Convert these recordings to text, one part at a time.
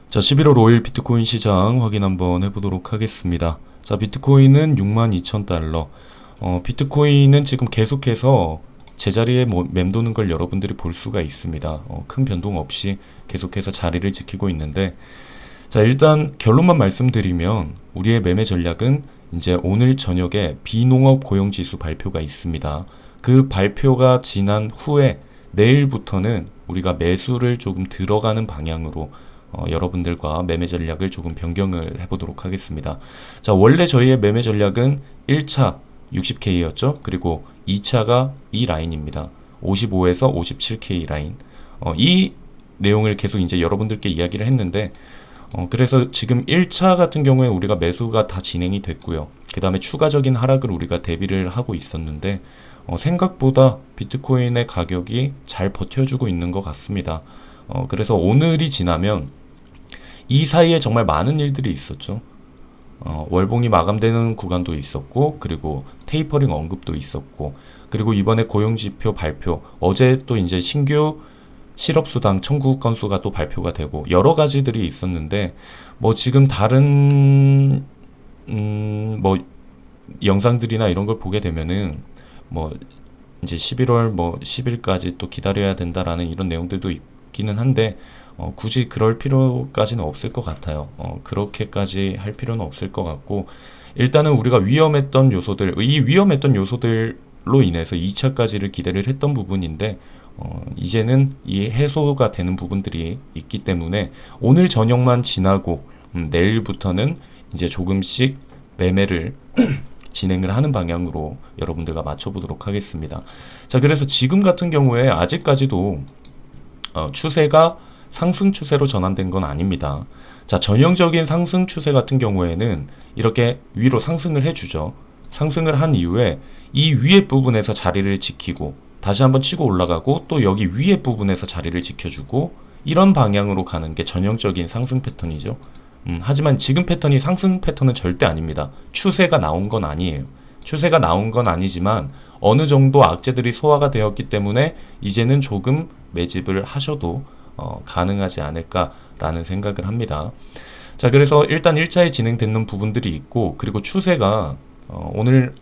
자, 11월 5일 비트코인 시장 확인 한번 해보도록 하겠습니다. 자, 비트코인은 62,000달러. 비트코인은 지금 계속해서 제자리에 맴도는 걸 여러분들이 볼 수가 있습니다. 큰 변동 없이 계속해서 자리를 지키고 있는데, 자, 일단 결론만 말씀드리면 우리의 매매 전략은 이제 오늘 저녁에 비농업 고용지수 발표가 있습니다. 그 발표가 지난 후에 내일부터는 우리가 매수를 조금 들어가는 방향으로 여러분들과 매매 전략을 조금 변경을 해보도록 하겠습니다. 자, 원래 저희의 매매 전략은 1차 60K였죠. 그리고 2차가 이 라인입니다. 55에서 57K 라인. 이 내용을 계속 이제 여러분들께 이야기를 했는데, 그래서 지금 1차 같은 경우에 우리가 매수가 다 진행이 됐고요. 그 다음에 추가적인 하락을 우리가 대비를 하고 있었는데, 생각보다 비트코인의 가격이 잘 버텨주고 있는 것 같습니다. 그래서 오늘이 지나면 이 사이에 정말 많은 일들이 있었죠. 월봉이 마감되는 구간도 있었고, 그리고 테이퍼링 언급도 있었고, 그리고 이번에 고용지표 발표, 어제 또 이제 신규 실업수당 청구 건수가 또 발표가 되고, 여러 가지들이 있었는데, 뭐 지금 다른, 뭐, 영상들이나 이런 걸 보게 되면은, 뭐, 이제 11월 뭐 10일까지 또 기다려야 된다라는 이런 내용들도 있기는 한데, 굳이 그럴 필요까지는 없을 것 같아요. 그렇게까지 할 필요는 없을 것 같고, 일단은 우리가 위험했던 요소들, 이 위험했던 요소들로 인해서 2차까지를 기대를 했던 부분인데, 이제는 이 해소가 되는 부분들이 있기 때문에 오늘 저녁만 지나고 내일부터는 이제 조금씩 매매를 진행을 하는 방향으로 여러분들과 맞춰보도록 하겠습니다. 자, 그래서 지금 같은 경우에 아직까지도 추세가 상승 추세로 전환된 건 아닙니다. 자, 전형적인 상승 추세 같은 경우에는 이렇게 위로 상승을 해주죠. 상승을 한 이후에 이 위에 부분에서 자리를 지키고 다시 한번 치고 올라가고 또 여기 위에 부분에서 자리를 지켜주고 이런 방향으로 가는 게 전형적인 상승 패턴이죠. 하지만 지금 패턴이 상승 패턴은 절대 아닙니다. 추세가 나온 건 아니에요. 추세가 나온 건 아니지만 어느 정도 악재들이 소화가 되었기 때문에 이제는 조금 매집을 하셔도 가능하지 않을까라는 생각을 합니다. 자, 그래서 일단 1차에 진행되는 부분들이 있고, 그리고 추세가 오늘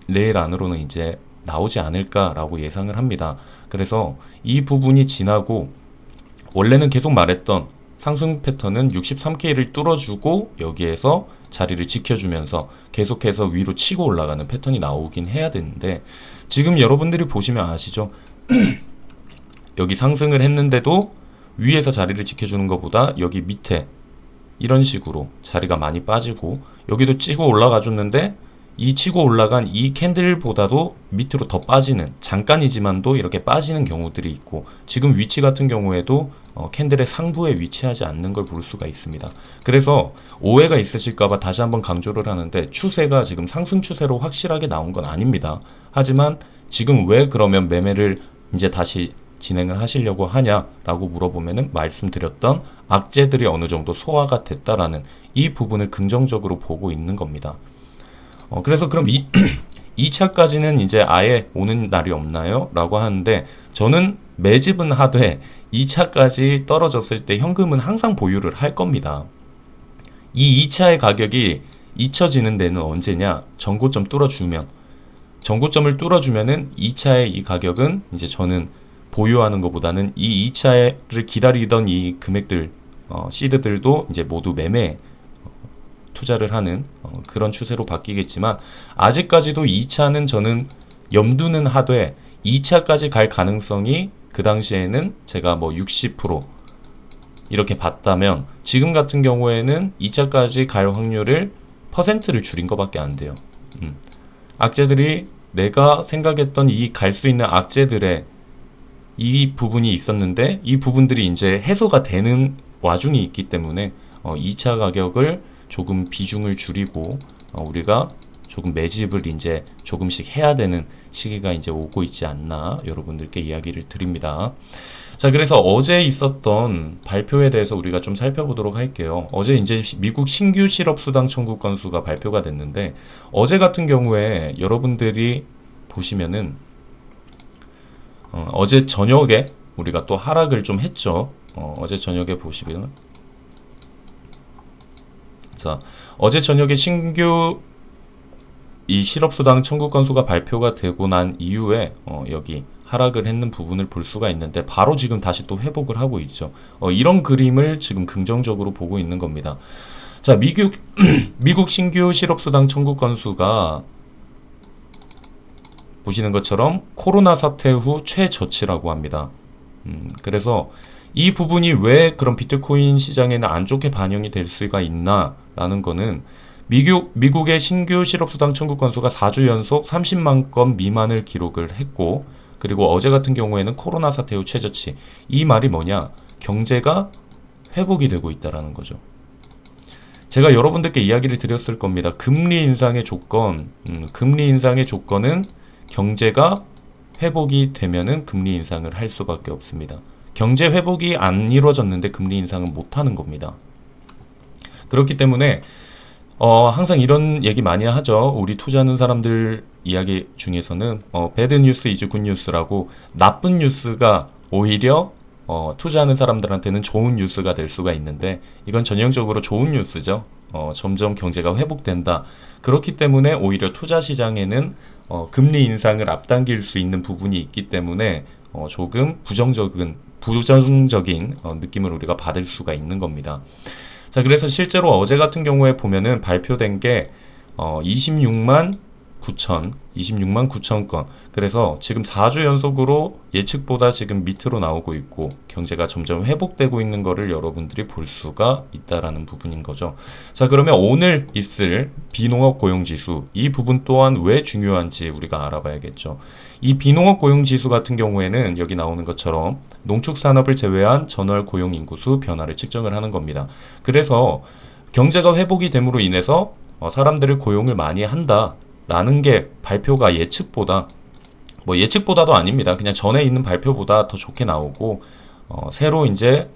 내일 안으로는 이제 나오지 않을까라고 예상을 합니다. 그래서 이 부분이 지나고 원래는 계속 말했던 상승 패턴은 63K를 뚫어주고 여기에서 자리를 지켜주면서 계속해서 위로 치고 올라가는 패턴이 나오긴 해야 되는데, 지금 여러분들이 보시면 아시죠? 여기 상승을 했는데도 위에서 자리를 지켜주는 것보다 여기 밑에 이런 식으로 자리가 많이 빠지고, 여기도 치고 올라가 줬는데 이 치고 올라간 이 캔들보다도 밑으로 더 빠지는, 잠깐이지만도 이렇게 빠지는 경우들이 있고, 지금 위치 같은 경우에도 캔들의 상부에 위치하지 않는 걸 볼 수가 있습니다. 그래서 오해가 있으실까봐 다시 한번 강조를 하는데, 추세가 지금 상승 추세로 확실하게 나온 건 아닙니다. 하지만 지금 왜 그러면 매매를 이제 다시 진행을 하시려고 하냐라고 물어보면은 말씀드렸던 악재들이 어느 정도 소화가 됐다라는 이 부분을 긍정적으로 보고 있는 겁니다. 그래서 그럼 2차까지는 이제 아예 오는 날이 없나요? 라고 하는데, 저는 매집은 하되 2차까지 떨어졌을 때 현금은 항상 보유를 할 겁니다. 이 2차의 가격이 잊혀지는 데는 언제냐? 전고점 뚫어주면. 전고점을 뚫어주면은 2차의 이 가격은 이제 저는 보유하는 것보다는 이 2차를 기다리던 이 금액들, 시드들도 이제 모두 매매 투자를 하는 그런 추세로 바뀌겠지만, 아직까지도 2차는 저는 염두는 하되 2차까지 갈 가능성이 그 당시에는 제가 뭐 60% 이렇게 봤다면, 지금 같은 경우에는 2차까지 갈 확률을 퍼센트를 줄인 것밖에 안 돼요. 악재들이 내가 생각했던 이 갈 수 있는 악재들의 이 부분이 있었는데, 이 부분들이 이제 해소가 되는 와중이 있기 때문에 2차 가격을 조금 비중을 줄이고 우리가 조금 매집을 이제 조금씩 해야 되는 시기가 이제 오고 있지 않나 여러분들께 이야기를 드립니다. 자, 그래서 어제 있었던 발표에 대해서 우리가 좀 살펴보도록 할게요. 어제 이제 미국 신규 실업수당 청구 건수가 발표가 됐는데, 어제 같은 경우에 여러분들이 보시면은 어제 저녁에 우리가 또 하락을 좀 했죠. 어제 저녁에 보시면 자, 어제 저녁에 신규 이 실업수당 청구 건수가 발표가 되고 난 이후에 여기 하락을 했는 부분을 볼 수가 있는데 바로 지금 다시 또 회복을 하고 있죠. 이런 그림을 지금 긍정적으로 보고 있는 겁니다. 자, 미국 신규 실업수당 청구 건수가 보시는 것처럼 코로나 사태 후 최저치라고 합니다. 그래서 이 부분이 왜 그런 비트코인 시장에는 안 좋게 반영이 될 수가 있나라는 거는 미국의 신규 실업수당 청구 건수가 4주 연속 30만 건 미만을 기록을 했고, 그리고 어제 같은 경우에는 코로나 사태 후 최저치. 이 말이 뭐냐? 경제가 회복이 되고 있다라는 거죠. 제가 여러분들께 이야기를 드렸을 겁니다. 금리 인상의 조건은 경제가 회복이 되면은 금리 인상을 할 수밖에 없습니다. 경제 회복이 안 이루어졌는데 금리 인상은 못 하는 겁니다. 그렇기 때문에 항상 이런 얘기 많이 하죠. 우리 투자하는 사람들 이야기 중에서는 배드 뉴스 이즈 굿 뉴스라고, 나쁜 뉴스가 오히려 투자하는 사람들한테는 좋은 뉴스가 될 수가 있는데, 이건 전형적으로 좋은 뉴스죠. 점점 경제가 회복된다. 그렇기 때문에 오히려 투자 시장에는 금리 인상을 앞당길 수 있는 부분이 있기 때문에 조금 부정적인 느낌을 우리가 받을 수가 있는 겁니다. 자, 그래서 실제로 어제 같은 경우에 보면은 발표된 게 26만 9천 건. 그래서 지금 4주 연속으로 예측보다 지금 밑으로 나오고 있고, 경제가 점점 회복되고 있는 거를 여러분들이 볼 수가 있다라는 부분인 거죠. 자, 그러면 오늘 있을 비농업 고용지수, 이 부분 또한 왜 중요한지 우리가 알아봐야겠죠. 이 비농업 고용지수 같은 경우에는 여기 나오는 것처럼 농축산업을 제외한 전월 고용 인구수 변화를 측정을 하는 겁니다. 그래서 경제가 회복이 됨으로 인해서 사람들을 고용을 많이 한다 라는 게 발표가 예측보다도 아닙니다. 그냥 전에 있는 발표보다 더 좋게 나오고, 새로 이제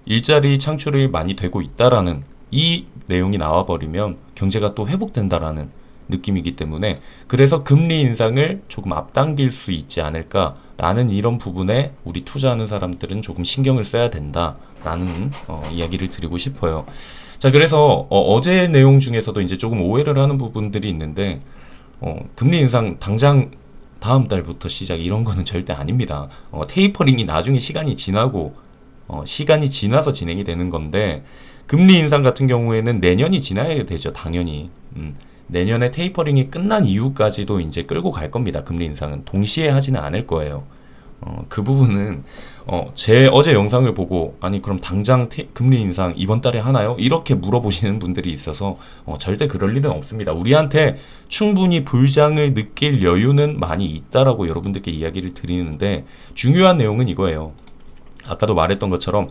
일자리 창출이 많이 되고 있다라는 이 내용이 나와버리면 경제가 또 회복된다라는 느낌이기 때문에, 그래서 금리 인상을 조금 앞당길 수 있지 않을까라는 이런 부분에 우리 투자하는 사람들은 조금 신경을 써야 된다라는 이야기를 드리고 싶어요. 자, 그래서 어제 내용 중에서도 이제 조금 오해를 하는 부분들이 있는데, 금리 인상 당장 다음 달부터 시작, 이런 거는 절대 아닙니다. 테이퍼링이 나중에 시간이 지나서 진행이 되는 건데, 금리 인상 같은 경우에는 내년이 지나야 되죠, 당연히. 내년에 테이퍼링이 끝난 이후까지도 이제 끌고 갈 겁니다. 금리 인상은 동시에 하지는 않을 거예요. 그 부분은 제 어제 영상을 보고, 아니 그럼 당장 금리 인상 이번 달에 하나요? 이렇게 물어보시는 분들이 있어서 절대 그럴 일은 없습니다. 우리한테 충분히 불장을 느낄 여유는 많이 있다라고 여러분들께 이야기를 드리는데, 중요한 내용은 이거예요. 아까도 말했던 것처럼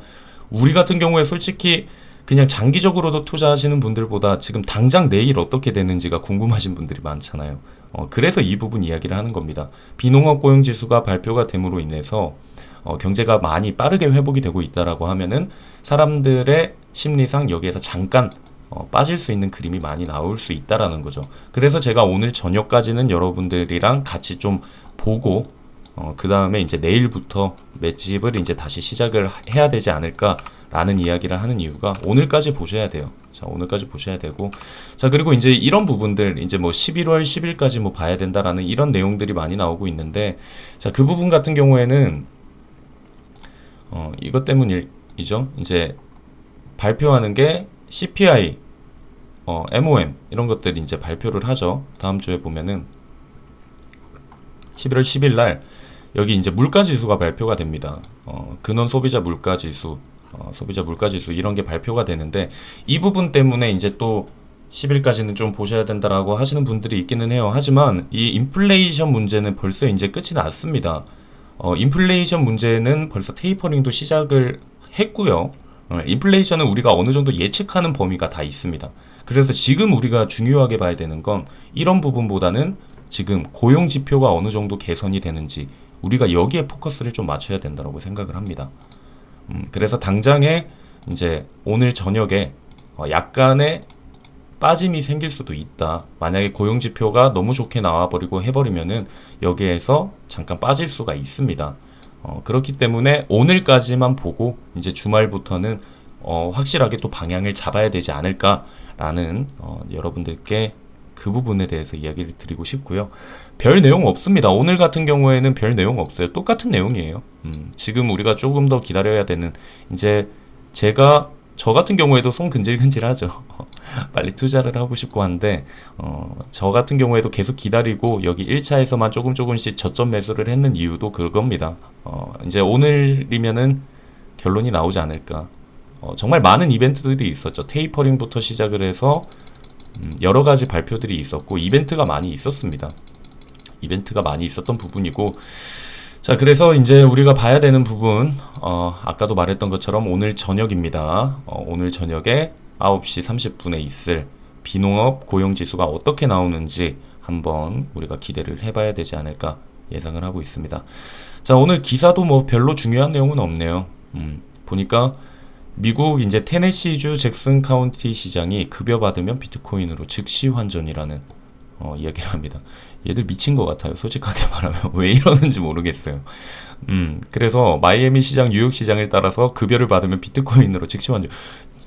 우리 같은 경우에 솔직히 그냥 장기적으로도 투자하시는 분들보다 지금 당장 내일 어떻게 되는지가 궁금하신 분들이 많잖아요. 그래서 이 부분 이야기를 하는 겁니다. 비농업 고용지수가 발표가 됨으로 인해서 경제가 많이 빠르게 회복이 되고 있다라고 하면은 사람들의 심리상 여기에서 잠깐 빠질 수 있는 그림이 많이 나올 수 있다라는 거죠. 그래서 제가 오늘 저녁까지는 여러분들이랑 같이 좀 보고, 그 다음에 이제 내일부터 매집을 이제 다시 시작을 해야 되지 않을까라는 이야기를 하는 이유가, 오늘까지 보셔야 돼요. 자, 오늘까지 보셔야 되고, 자, 그리고 이제 이런 부분들, 이제 뭐 11월 10일까지 뭐 봐야 된다라는 이런 내용들이 많이 나오고 있는데, 자, 그 부분 같은 경우에는 이것 때문이죠. 이제 발표하는 게 CPI, MOM 이런 것들이 이제 발표를 하죠. 다음 주에 보면은 11월 10일 날 여기 이제 물가지수가 발표가 됩니다. 근원 소비자 물가지수, 이런 게 발표가 되는데, 이 부분 때문에 이제 또 10일까지는 좀 보셔야 된다라고 하시는 분들이 있기는 해요. 하지만 이 인플레이션 문제는 벌써 이제 끝이 났습니다. 인플레이션 문제는 벌써 테이퍼링도 시작을 했고요. 인플레이션은 우리가 어느 정도 예측하는 범위가 다 있습니다. 그래서 지금 우리가 중요하게 봐야 되는 건 이런 부분보다는 지금 고용 지표가 어느 정도 개선이 되는지, 우리가 여기에 포커스를 좀 맞춰야 된다고 생각을 합니다. 그래서 당장에 이제 오늘 저녁에 약간의 빠짐이 생길 수도 있다. 만약에 고용 지표가 너무 좋게 나와버리고 해버리면은 여기에서 잠깐 빠질 수가 있습니다. 그렇기 때문에 오늘까지만 보고 이제 주말부터는 확실하게 또 방향을 잡아야 되지 않을까라는 여러분들께 그 부분에 대해서 이야기를 드리고 싶고요. 별 내용 없습니다. 오늘 같은 경우에는 별 내용 없어요. 똑같은 내용이에요. 지금 우리가 조금 더 기다려야 되는, 이제 저 같은 경우에도 손 근질근질하죠. 빨리 투자를 하고 싶고 한데 저 같은 경우에도 계속 기다리고 여기 1차에서만 조금씩 저점 매수를 했는 이유도 그겁니다. 이제 오늘이면은 결론이 나오지 않을까. 정말 많은 이벤트들이 있었죠. 테이퍼링부터 시작을 해서 여러 가지 발표들이 있었고 이벤트가 많이 있었습니다. 이벤트가 많이 있었던 부분이고, 자, 그래서 이제 우리가 봐야 되는 부분, 아까도 말했던 것처럼 오늘 저녁입니다. 오늘 저녁에 9시 30분에 있을 비농업 고용지수가 어떻게 나오는지 한번 우리가 기대를 해봐야 되지 않을까 예상을 하고 있습니다. 자, 오늘 기사도 뭐 별로 중요한 내용은 없네요. 보니까 미국 이제 테네시주 잭슨 카운티 시장이 급여 받으면 비트코인으로 즉시 환전이라는 이야기를 합니다. 얘들 미친 것 같아요. 솔직하게 말하면 왜 이러는지 모르겠어요. 그래서 마이애미 시장, 뉴욕 시장을 따라서 급여를 받으면 비트코인으로 즉시 환전.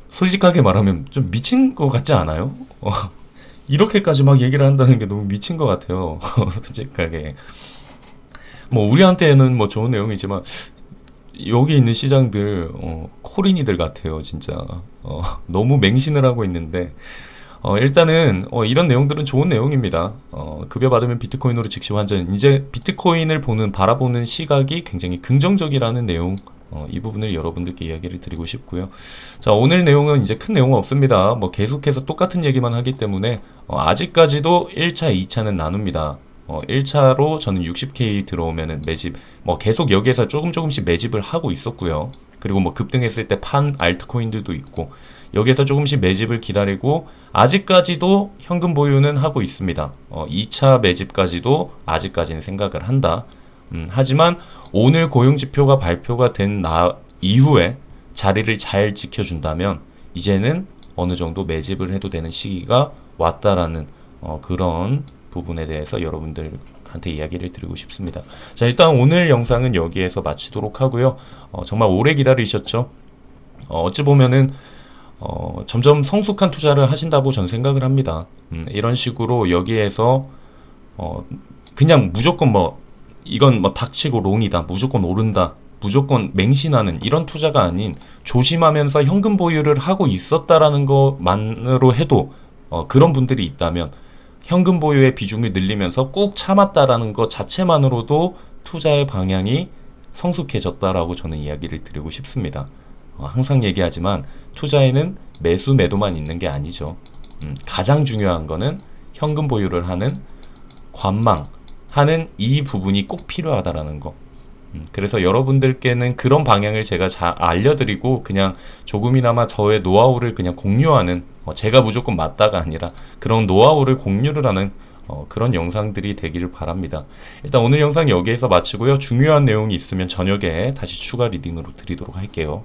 솔직하게 말하면 좀 미친 것 같지 않아요? 이렇게까지 막 얘기를 한다는 게 너무 미친 것 같아요. 솔직하게. 뭐 우리한테는 뭐 좋은 내용이지만 여기 있는 시장들 코린이들 같아요. 진짜 너무 맹신을 하고 있는데 일단은 이런 내용들은 좋은 내용입니다. 급여 받으면 비트코인으로 즉시 환전. 이제 비트코인을 바라보는 시각이 굉장히 긍정적이라는 내용, 이 부분을 여러분들께 이야기를 드리고 싶고요. 자, 오늘 내용은 이제 큰 내용은 없습니다. 뭐 계속해서 똑같은 얘기만 하기 때문에 아직까지도 1차, 2차는 나눕니다. 1차로 저는 60K 들어오면은 매집, 뭐 계속 여기에서 조금씩 매집을 하고 있었고요. 그리고 뭐 급등했을 때 판 알트코인들도 있고, 여기에서 조금씩 매집을 기다리고, 아직까지도 현금 보유는 하고 있습니다. 2차 매집까지도 아직까지는 생각을 한다. 하지만 오늘 고용지표가 발표가 된 이후에 자리를 잘 지켜준다면 이제는 어느 정도 매집을 해도 되는 시기가 왔다라는 그런 부분에 대해서 여러분들한테 이야기를 드리고 싶습니다. 자, 일단 오늘 영상은 여기에서 마치도록 하고요. 정말 오래 기다리셨죠? 어찌 보면은 점점 성숙한 투자를 하신다고 전 생각을 합니다. 이런 식으로 여기에서 그냥 무조건 이건 닥치고 롱이다, 무조건 오른다, 무조건 맹신하는 이런 투자가 아닌, 조심하면서 현금 보유를 하고 있었다라는 것만으로 해도 그런 분들이 있다면 현금 보유의 비중을 늘리면서 꾹 참았다라는 것 자체만으로도 투자의 방향이 성숙해졌다라고 저는 이야기를 드리고 싶습니다. 항상 얘기하지만 투자에는 매수 매도만 있는 게 아니죠. 가장 중요한 거는 현금 보유를 하는, 관망하는 이 부분이 꼭 필요하다라는 거. 그래서 여러분들께는 그런 방향을 제가 잘 알려드리고 그냥 조금이나마 저의 노하우를 그냥 공유하는, 제가 무조건 맞다가 아니라 그런 노하우를 공유를 하는 그런 영상들이 되기를 바랍니다. 일단 오늘 영상 여기에서 마치고요. 중요한 내용이 있으면 저녁에 다시 추가 리딩으로 드리도록 할게요.